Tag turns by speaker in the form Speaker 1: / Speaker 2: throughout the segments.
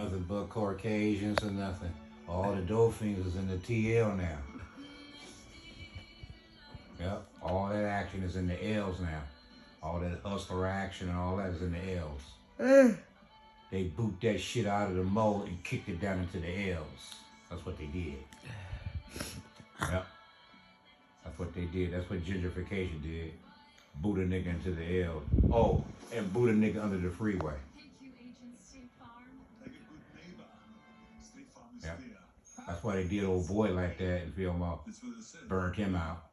Speaker 1: nothing but Caucasians or nothing. All the Dolphins is in the TL now. Yep, all that action is in the L's now. All that hustler action and all that is in the L's. They boot that shit out of the mold and kicked it down into the L's. That's what they did. Yep. That's what they did. That's what gentrification did. Boot a nigga into the L. Oh, and boot a nigga under the freeway. Yep. That's why they did old boy like that and Fillmore. Burned him out.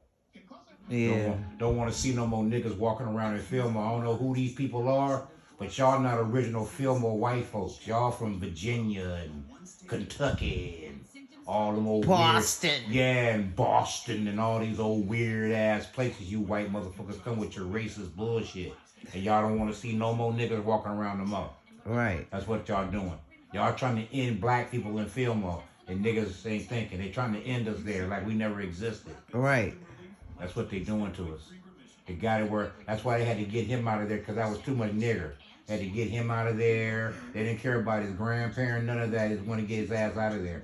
Speaker 2: Yeah.
Speaker 1: Don't want to see no more niggas walking around in Fillmore. I don't know who these people are, but y'all not original Fillmore white folks. Y'all from Virginia and Kentucky and all them old
Speaker 2: Boston.
Speaker 1: Weird, yeah, and Boston and all these old weird ass places you white motherfuckers come with your racist bullshit. And y'all don't want to see no more niggas walking around no more.
Speaker 2: Right.
Speaker 1: That's what y'all doing. Y'all trying to end black people in Fillmore. And niggas ain't thinking. They trying to end us there like we never existed.
Speaker 2: Right.
Speaker 1: That's what they doing to us. They got it where, that's why they had to get him out of there, because that was too much nigger. They had to get him out of there. They didn't care about his grandparent, none of that. They just want to get his ass out of there.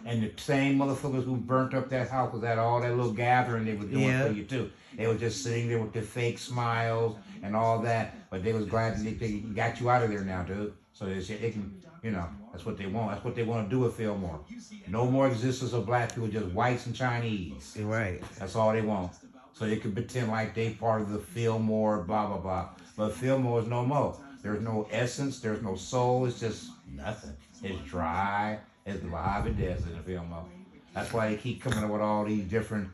Speaker 1: And the same motherfuckers who burnt up that house was at all that little gathering they was doing for you too. They was just sitting there with their fake smiles and all that, but they was glad that they got you out of there now, dude. So they can, you know, that's what they want. That's what they want to do with Fillmore. No more existence of black people, just whites and Chinese.
Speaker 2: Right.
Speaker 1: That's all they want. So they can pretend like they part of the Fillmore, blah, blah, blah. But Fillmore is no more. There's no essence. There's no soul. It's just nothing. It's dry. It's the Mojave Desert in Fillmore. That's why they keep coming up with all these different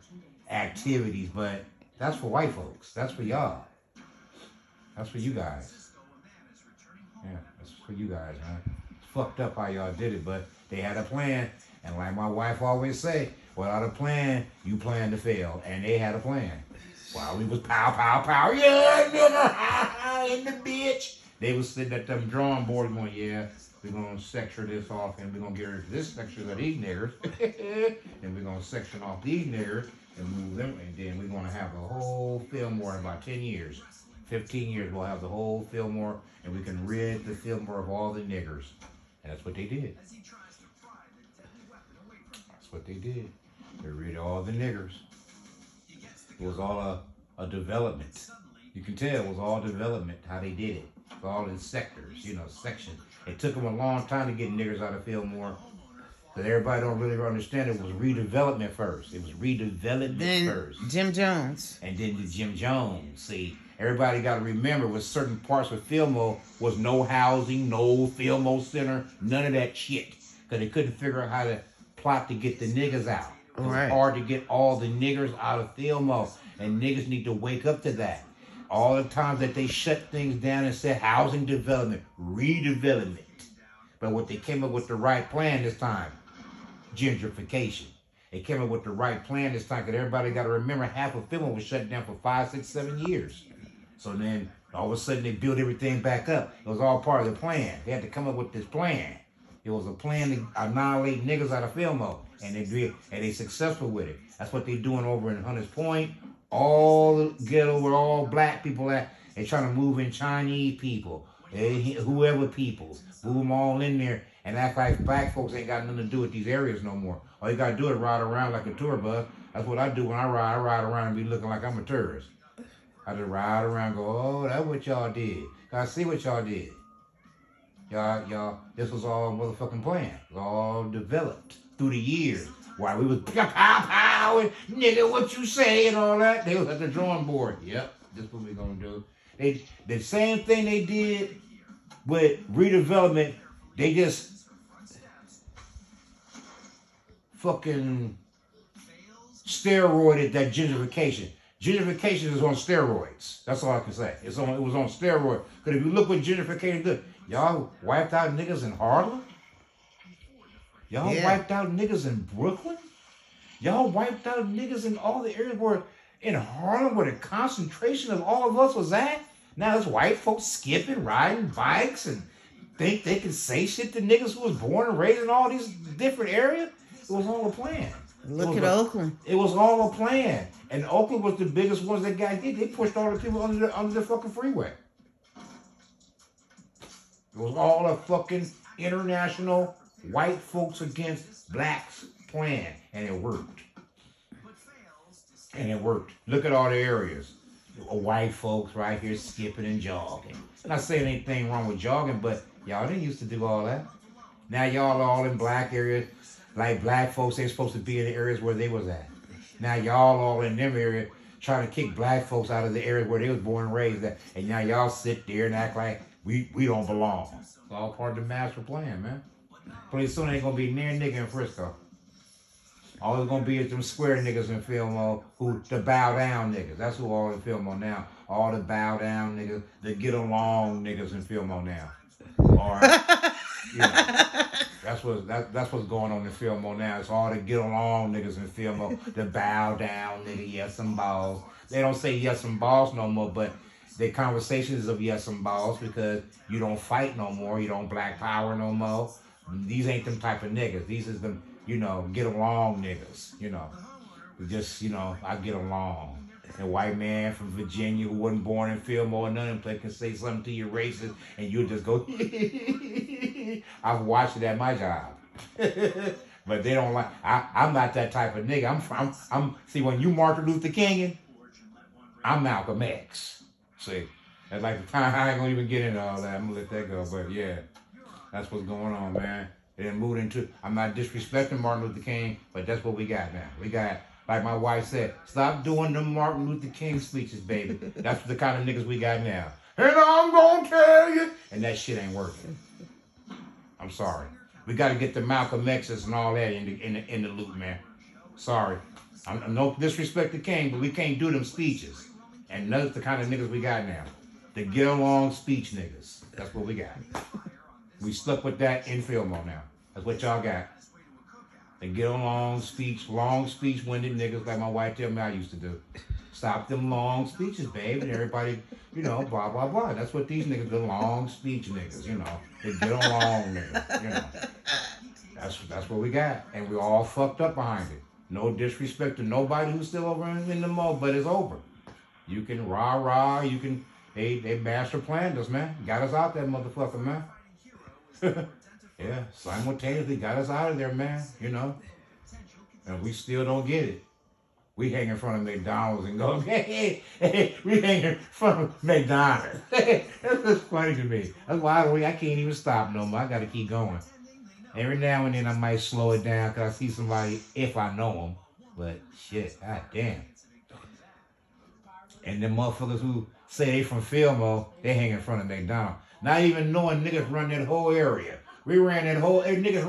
Speaker 1: activities. But that's for white folks. That's for y'all. That's for you guys. Yeah, that's for you guys, man. It's fucked up how y'all did it, but they had a plan. And like my wife always say, without a plan, you plan to fail. And they had a plan. While we was pow, pow, pow, yeah, nigga, in the bitch. They was sitting at them drawing board going, yeah, we're going to secture this off and we're going to get rid of this section of these niggers. And we're going to section off these niggers and move them. And then we're going to have the whole Fillmore in about 10 years. 15 years, we'll have the whole Fillmore and we can rid the Fillmore of all the niggers. And that's what they did. That's what they did. They rid of all the niggers. It was all a development. You can tell it was all development, how they did it. It was all in sectors, you know, sections. It took them a long time to get niggers out of Fillmore. Because everybody don't really understand it was redevelopment first. It was redevelopment first.
Speaker 2: Jim Jones.
Speaker 1: And then the Jim Jones. See, everybody got to remember with certain parts of Fillmore was no housing, no Fillmore Center, none of that shit. Because they couldn't figure out how to plot to get the niggas out. It was hard to get all the niggers out of Fillmore. And niggas need to wake up to that. All the times that they shut things down and said housing development, redevelopment. But what they came up with the right plan this time, gentrification. They came up with the right plan this time because everybody got to remember half of Fillmore was shut down for 5, 6, 7 years. So then all of a sudden they built everything back up. It was all part of the plan. They had to come up with this plan. It was a plan to annihilate niggas out of Fillmore. And they did, and they successful with it. That's what they doing over in Hunters Point. All the ghetto where all black people at. They trying to move in Chinese people, whoever people, move them all in there and act like black folks ain't got nothing to do with these areas no more. All you gotta do is ride around like a tour bus. That's what I do when I ride. I ride around and be looking like I'm a tourist. I just ride around and go, oh, that's what y'all did. I see what y'all did. Y'all, this was all motherfucking planned. It was all developed through the years. While we was pow, pow, pow, and nigga, what you say, and all that. They was at the drawing board. Yep, this is what we gonna do. The same thing they did with redevelopment, they just fucking steroided that gentrification. Gentrification is on steroids. That's all I can say. It was on steroids. Because if you look what gentrification did, y'all wiped out niggas in Harlem. Y'all wiped out niggas in Brooklyn. Y'all wiped out niggas in all the areas where in Harlem where the concentration of all of us was at. Now it's white folks skipping, riding bikes, and think they can say shit to niggas who was born and raised in all these different areas. It was all a plan.
Speaker 2: Look at Oakland.
Speaker 1: It was all a plan. And Oakland was the biggest ones that got hit. They pushed all the people under the fucking freeway. It was all a fucking international white folks against blacks plan, and it worked. And it worked. Look at all the areas. White folks right here skipping and jogging. I'm not saying anything wrong with jogging, but y'all didn't used to do all that. Now y'all are all in black areas. Like black folks ain't supposed to be in the areas where they was at. Now y'all all in them areas trying to kick black folks out of the areas where they was born and raised at. And now y'all sit there and act like we don't belong. It's all part of the master plan, man. Pretty soon ain't gonna be near nigga in Frisco. All it's gonna be is them square niggas in Fillmore who the bow down niggas. That's who all in Fillmore now. All the bow down niggas, the get along niggas in Fillmore now. Or you know, that's what's going on in Fillmore now. It's all the get along niggas in Fillmore, the bow down nigga, yes some balls. They don't say yes some balls no more, but their conversations of yes some balls because you don't fight no more, you don't black power no more. These ain't them type of niggas. These is them, get along niggas, Just, I get along. A white man from Virginia who wasn't born in Fillmore or none of them can say something to you racist and you'll just go, I've watched it at my job. But they don't like, I'm not that type of nigga. I'm see, when you Martin Luther King, I'm Malcolm X. See, that's like the time I ain't gonna even get into all that. I'm gonna let that go, but yeah. That's what's going on, man. It done moved into, I'm not disrespecting Martin Luther King, but that's what we got now. We got, like my wife said, stop doing the Martin Luther King speeches, baby. That's the kind of niggas we got now. And I'm gonna tell you. And that shit ain't working. I'm sorry. We got to get the Malcolm X's and all that in the loop, man. Sorry. I'm no disrespect to King, but we can't do them speeches. And that's the kind of niggas we got now. The get along speech niggas. That's what we got. We stuck with that in Fillmore now. That's what y'all got. They get on long speech-winded niggas like my wife tell me I used to do. Stop them long speeches, babe, and everybody, blah, blah, blah. That's what these niggas do, long speech niggas, They get on long niggas, That's what we got. And we all fucked up behind it. No disrespect to nobody who's still over in the mode, but it's over. You can rah-rah, they master planned us, man. Got us out there, motherfucker, man. Yeah, simultaneously got us out of there, man, And we still don't get it. We hang in front of McDonald's and go, hey, we hang in front of McDonald's. That's just funny to me. That's why I can't even stop no more. I got to keep going. Every now and then I might slow it down because I see somebody, if I know them. But shit, god damn. And them motherfuckers who say they from Fillmore, they hang in front of McDonald's. Not even knowing niggas run that whole area. Niggas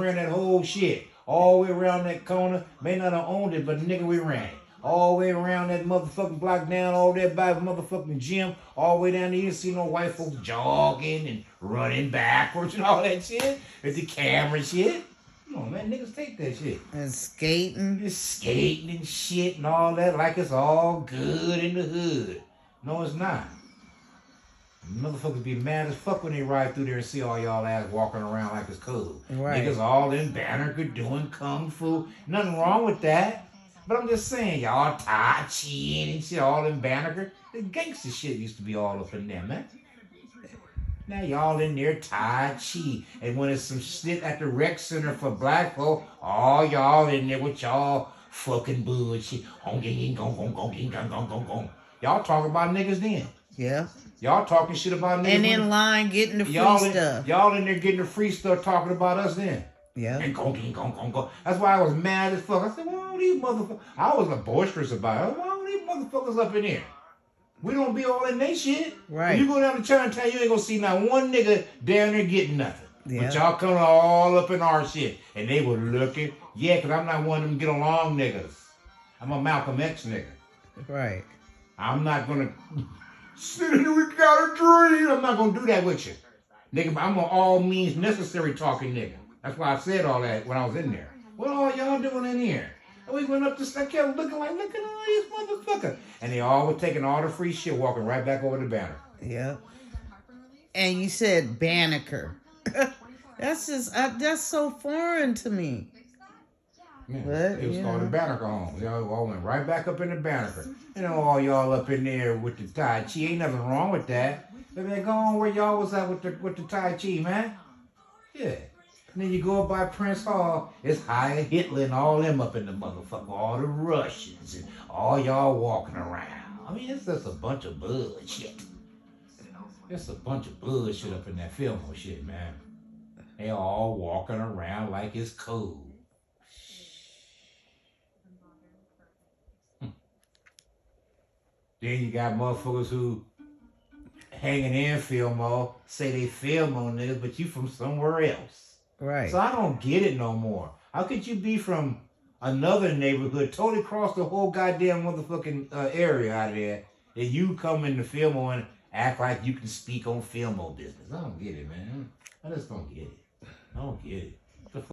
Speaker 1: ran that whole shit. All the way around that corner. May not have owned it, but nigga, we ran it. All the way around that motherfucking block down, all that by the motherfucking gym. All the way down there, you see no white folks jogging and running backwards and all that shit. With the camera shit. Come on, man, niggas take that shit.
Speaker 2: And skating.
Speaker 1: Just skating and shit and all that like it's all good in the hood. No, it's not. Motherfuckers be mad as fuck when they ride through there and see all y'all ass walking around like it's cool.
Speaker 2: Right.
Speaker 1: Niggas all in Banneker doing kung fu. Nothing wrong with that. But I'm just saying, y'all Tai Chi and shit all in Banneker. The gangster shit used to be all up in there, man. Now y'all in there Tai Chi. And when it's some shit at the rec center for black folk, all y'all in there with y'all fucking bullshit. Y'all talk about niggas then.
Speaker 2: Yeah.
Speaker 1: Y'all talking shit about niggas.
Speaker 2: And in line getting the free stuff.
Speaker 1: Y'all in there getting the free stuff talking about us then.
Speaker 2: Yeah.
Speaker 1: And go. That's why I was mad as fuck. I said, well, these motherfuckers. I was boisterous about it. Why these motherfuckers up in here? We don't be all in they shit.
Speaker 2: Right.
Speaker 1: When you go down to Chinatown, you ain't gonna see not one nigga down there getting nothing.
Speaker 2: Yeah.
Speaker 1: But y'all coming all up in our shit. And they were looking. Yeah, because I'm not one of them get along niggas. I'm a Malcolm X nigga.
Speaker 2: Right.
Speaker 1: I'm not gonna sit here, we got a dream. I'm not gonna do that with you. Nigga, I'm an all means necessary talking nigga. That's why I said all that when I was in there. What all y'all doing in here? And we went up to, I kept looking like, look at all these motherfuckers. And they all were taking all the free shit, walking right back over the banner.
Speaker 2: Yeah. And you said Banneker. That's so foreign to me.
Speaker 1: Yeah,
Speaker 2: but,
Speaker 1: it was called the Banneker home. Y'all all went right back up in the Banneker. You know, all y'all up in there with the Tai Chi. Ain't nothing wrong with that. But man, go on where y'all was at with the Tai Chi, man. Yeah. And then you go up by Prince Hall, it's Heil Hitler and all them up in the motherfucker, all the Russians and all y'all walking around. I mean, it's just a bunch of bullshit. It's a bunch of bullshit up in that film shit, man. They all walking around like it's cool. Then you got motherfuckers who hanging in Fillmore, say they Fillmore niggas, but you from somewhere else.
Speaker 2: Right.
Speaker 1: So I don't get it no more. How could you be from another neighborhood, totally across the whole goddamn motherfucking area out of there, and you come into Fillmore and act like you can speak on Fillmore business? I don't get it, man. I just don't get it. I don't get it.